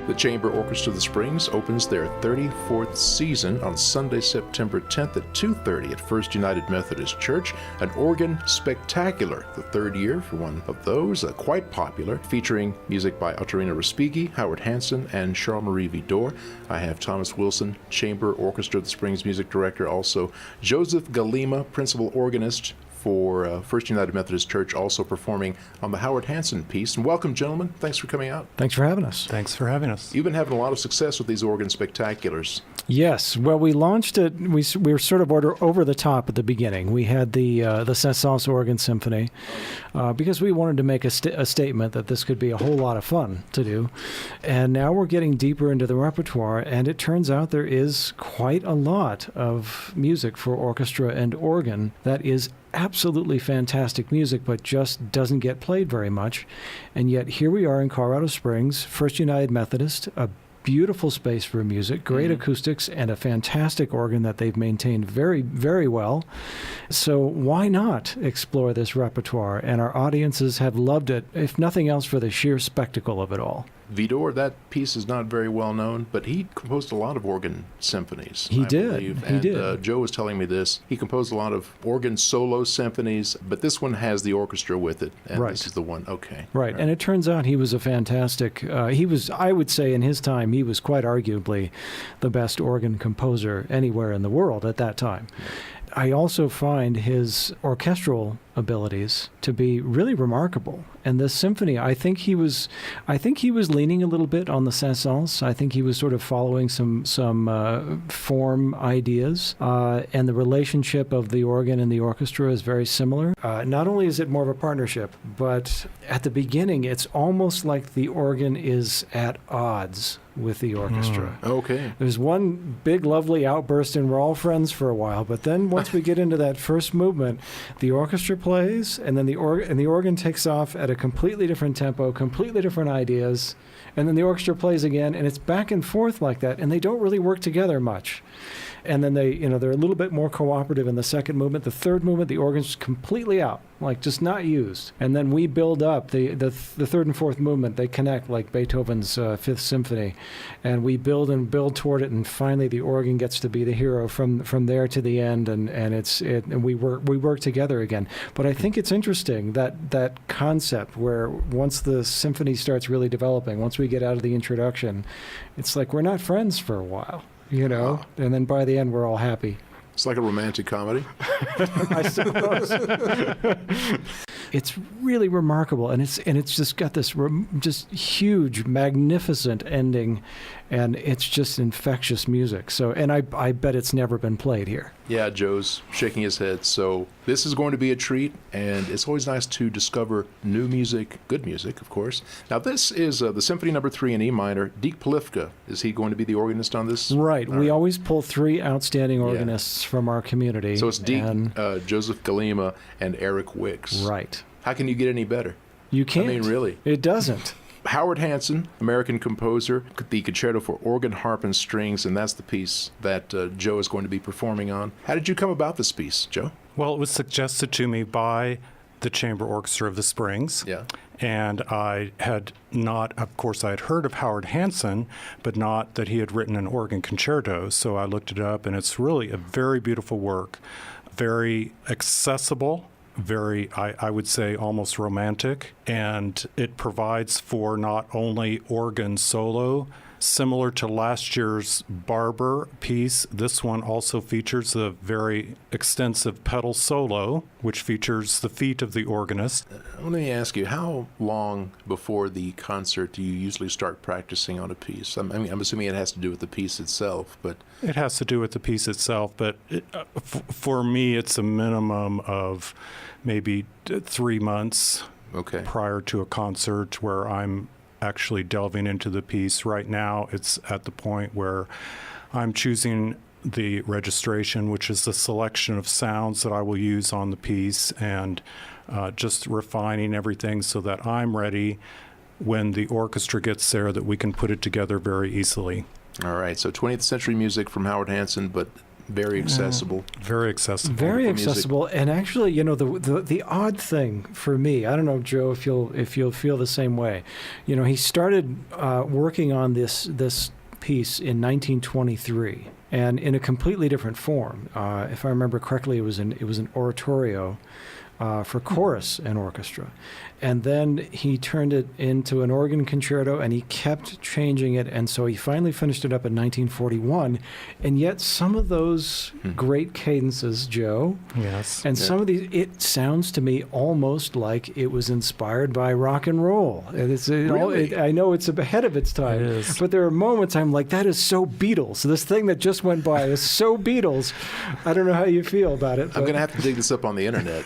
The Chamber Orchestra of the Springs opens their 34th season on Sunday, September 10th at 2:30 at First United Methodist Church. An organ spectacular, the third year for one of those, quite popular, featuring music by Ottorino Respighi, Howard Hanson, and Charles-Marie Vidor. I have Thomas Wilson, Chamber Orchestra of the Springs music director, also Joseph Galema, principal organist for First United Methodist Church, also performing on the Howard Hanson piece. And welcome, gentlemen. Thanks for coming out. Thanks for having us. Thanks for having us. You've been having a lot of success with these organ spectaculars. Yes. Well, we launched it. We were sort of over the top at the beginning. We had the Saint-Saëns Organ Symphony because we wanted to make a statement that this could be a whole lot of fun to do. And now we're getting deeper into the repertoire, and it turns out there is quite a lot of music for orchestra and organ that is absolutely fantastic music, but just doesn't get played very much. And yet here we are in Colorado Springs, First United Methodist, a beautiful space for music, great acoustics, and a fantastic organ that they've maintained very, very well. So why not explore this repertoire? And our audiences have loved it, if nothing else, for the sheer spectacle of it all. Vidor, that piece is not very well known, but he composed a lot of organ symphonies. He I did. believe. He did. Joe was telling me this. He composed a lot of organ solo symphonies, but this one has the orchestra with it, and Right. this is the one. Okay. Right. And it turns out he was a fantastic, I would say in his time, he was quite arguably the best organ composer anywhere in the world at that time. I also find his orchestral abilities to be really remarkable. And this symphony, I think he was leaning a little bit on the Saint-Saëns. I think he was sort of following some form ideas, and the relationship of the organ and the orchestra is very similar. Not only is it more of a partnership, but at the beginning, it's almost like the organ is at odds with the orchestra. Okay. There's one big, lovely outburst, and we're all friends for a while. But then once we get into that first movement, the orchestra plays, and then the organ takes off at a completely different tempo, completely different ideas, and then the orchestra plays again, and it's back and forth like that, and they don't really work together much. And then they're a little bit more cooperative in the second movement. The third movement, the organ's completely out, like just not used. And then we build up the third and fourth movement. They connect like Beethoven's Fifth Symphony, and we build and build toward it. And finally, the organ gets to be the hero from there to the end, and we work together again. But I think it's interesting that concept where once the symphony starts really developing, once we get out of the introduction, it's like we're not friends for a while. And then by the end, we're all happy. It's like a romantic comedy. I suppose. It's really remarkable, and it's just got this just huge, magnificent ending, and it's just infectious music. So, and I bet it's never been played here. Yeah, Joe's shaking his head. So this is going to be a treat, and it's always nice to discover new music, good music, of course. Now, this is the Symphony No. 3 in E minor. Deke Polifka, is he going to be the organist on this? Right. We always pull three outstanding organists from our community. So it's Deke, Joseph Galema, and Eric Wicks. Right. How can you get any better? You can't. I mean, really. It doesn't. Howard Hanson, American composer, the Concerto for Organ, Harp, and Strings, and that's the piece that Joe is going to be performing on. How did you come about this piece, Joe? Well, it was suggested to me by the Chamber Orchestra of the Springs. Yeah. And I had not, of course, I had heard of Howard Hanson, but not that he had written an organ concerto. So I looked it up, and it's really a very beautiful work, very accessible, very, I would say, almost romantic, and it provides for not only organ solo. Similar to last year's Barber piece, this one also features a very extensive pedal solo, which features the feet of the organist. Let me ask you, how long before the concert do you usually start practicing on a piece? I'm assuming it has to do with the piece itself, but... It has to do with the piece itself, but for me, it's a minimum of maybe 3 months prior to a concert where I'm actually delving into the piece. Right now, it's at the point where I'm choosing the registration, which is the selection of sounds that I will use on the piece, and just refining everything so that I'm ready when the orchestra gets there, that we can put it together very easily. All right, so 20th century music from Howard Hanson, but Very accessible. Very accessible. Very Wonderful music. accessible, and actually, the odd thing for me, I don't know, Joe, if you'll feel the same way. He started working on this piece in 1923, and in a completely different form. If I remember correctly, it was an oratorio for chorus and orchestra. And then he turned it into an organ concerto, and he kept changing it, and so he finally finished it up in 1941. And yet some of those great cadences, Joe, Yes. and some of these, it sounds to me almost like it was inspired by rock and roll. And Really? I know it's ahead of its time, It is. but there are moments I'm like, that is so Beatles. This thing that just went by is so Beatles. I don't know how you feel about it. I'm going to have to dig this up on the internet.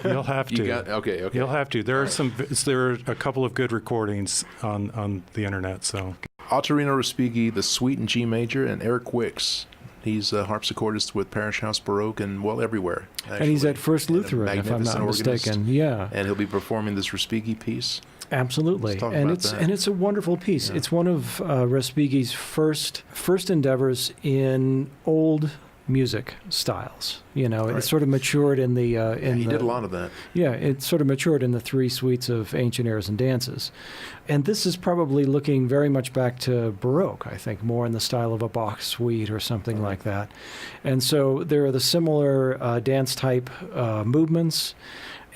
You'll have to. Okay. You'll have to. There are a couple of good recordings on the internet. So Ottorino Respighi, the Suite in G major, and Eric Wicks. He's a harpsichordist with Parish House Baroque and, everywhere. Actually. And he's at First And a Lutheran, if I'm not magnificent organist. mistaken. Yeah, And he'll be performing this Respighi piece. absolutely. Let's talk And about that. it's a wonderful piece. Yeah. It's one of Respighi's first endeavors in old music styles. Right. It sort of matured in the He did a lot of that. Yeah, it sort of matured in the three suites of ancient airs and dances. And this is probably looking very much back to Baroque, I think, more in the style of a Bach suite or something like that. And so there are the similar dance type movements.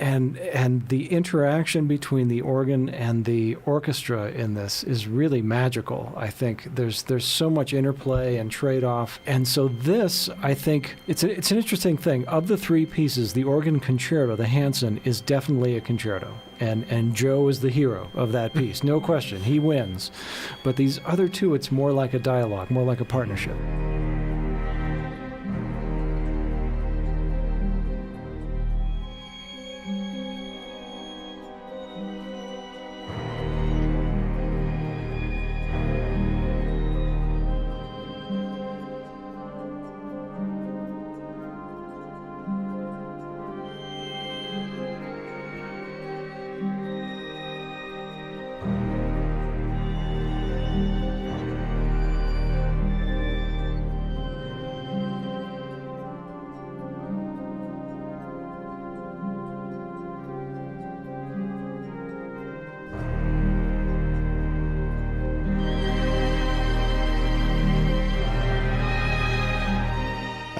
And the interaction between the organ and the orchestra in this is really magical. I think there's so much interplay and trade-off. And so this, I think, it's an interesting thing. Of the three pieces, the organ concerto, the Hansen, is definitely a concerto. And Joe is the hero of that piece, no question. He wins. But these other two, it's more like a dialogue, more like a partnership.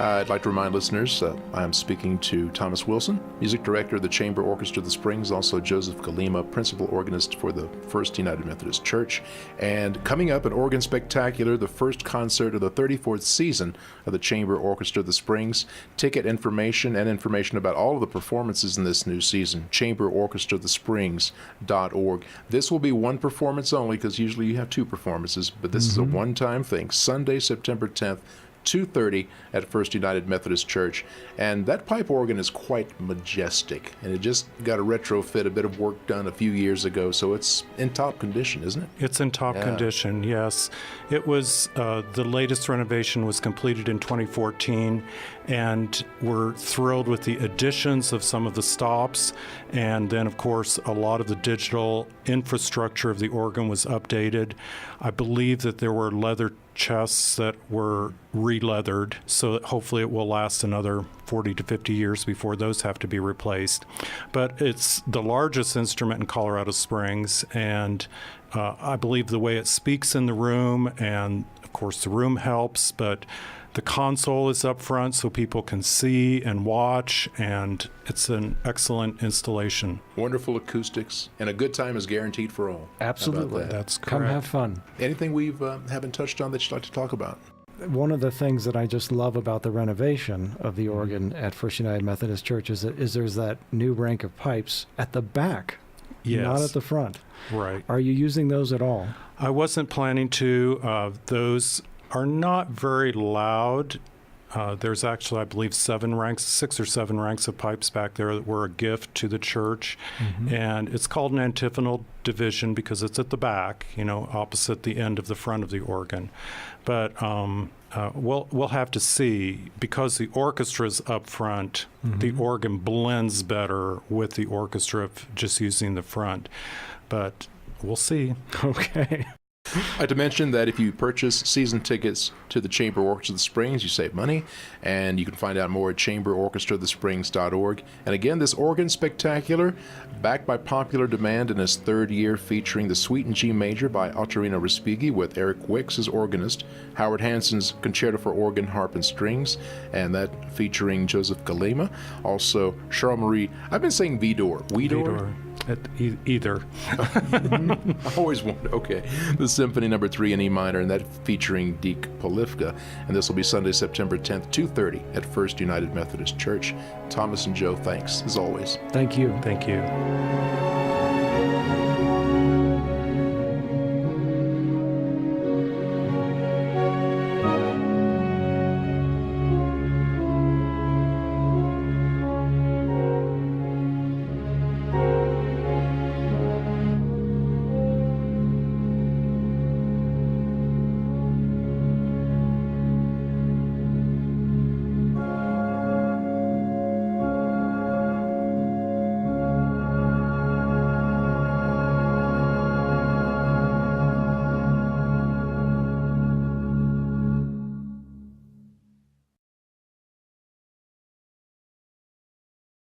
I'd like to remind listeners I'm speaking to Thomas Wilson, music director of the Chamber Orchestra of the Springs, also Joseph Galema, principal organist for the First United Methodist Church. And coming up, an organ spectacular, the first concert of the 34th season of the Chamber Orchestra of the Springs. Ticket information and information about all of the performances in this new season, chamberorchestraofthesprings.org. This will be one performance only, because usually you have two performances, but this is a one-time thing. Sunday, September 10th, 2:30 at First United Methodist Church. And that pipe organ is quite majestic, and it just got a retrofit, a bit of work done a few years ago, so it's in top condition, isn't it? it's in top condition, yes. It was, the latest renovation was completed in 2014, and we're thrilled with the additions of some of the stops, and then, of course, a lot of the digital infrastructure of the organ was updated. I believe that there were leather chests that were re-leathered, so that hopefully it will last another 40 to 50 years before those have to be replaced. But it's the largest instrument in Colorado Springs, and I believe the way it speaks in the room, and of course the room helps, but the console is up front so people can see and watch, and it's an excellent installation. Wonderful acoustics, and a good time is guaranteed for all. How Absolutely. about that? That's correct. Come have fun. Anything we haven't touched on that you'd like to talk about? One of the things that I just love about the renovation of the organ at First United Methodist Church is there's that new rank of pipes at the back, Yes. not at the front. Right. Are you using those at all? I wasn't planning to. Those are not very loud. There's actually, I believe, 6 or 7 ranks of pipes back there that were a gift to the church. And it's called an antiphonal division because it's at the back, opposite the end of the front of the organ. But we'll have to see. Because the orchestra's up front, the organ blends better with the orchestra of just using the front. But we'll see. Okay. I had to mention that if you purchase season tickets to the Chamber Orchestra of the Springs, you save money, and you can find out more at chamberorchestraofthesprings.org. And again, this organ spectacular, backed by popular demand in its third year, featuring the Suite in G Major by Ottorino Respighi with Eric Wicks as organist, Howard Hansen's Concerto for Organ, Harp, and Strings, and that featuring Joseph Galema. Also, Charles-Marie, I've been saying Widor. Either. I always wonder. Okay. The Symphony No. 3 in E minor, and that featuring Deke Polifka. And this will be Sunday, September 10th, 2:30 at First United Methodist Church. Thomas and Joe, thanks, as always. Thank you. Thank you.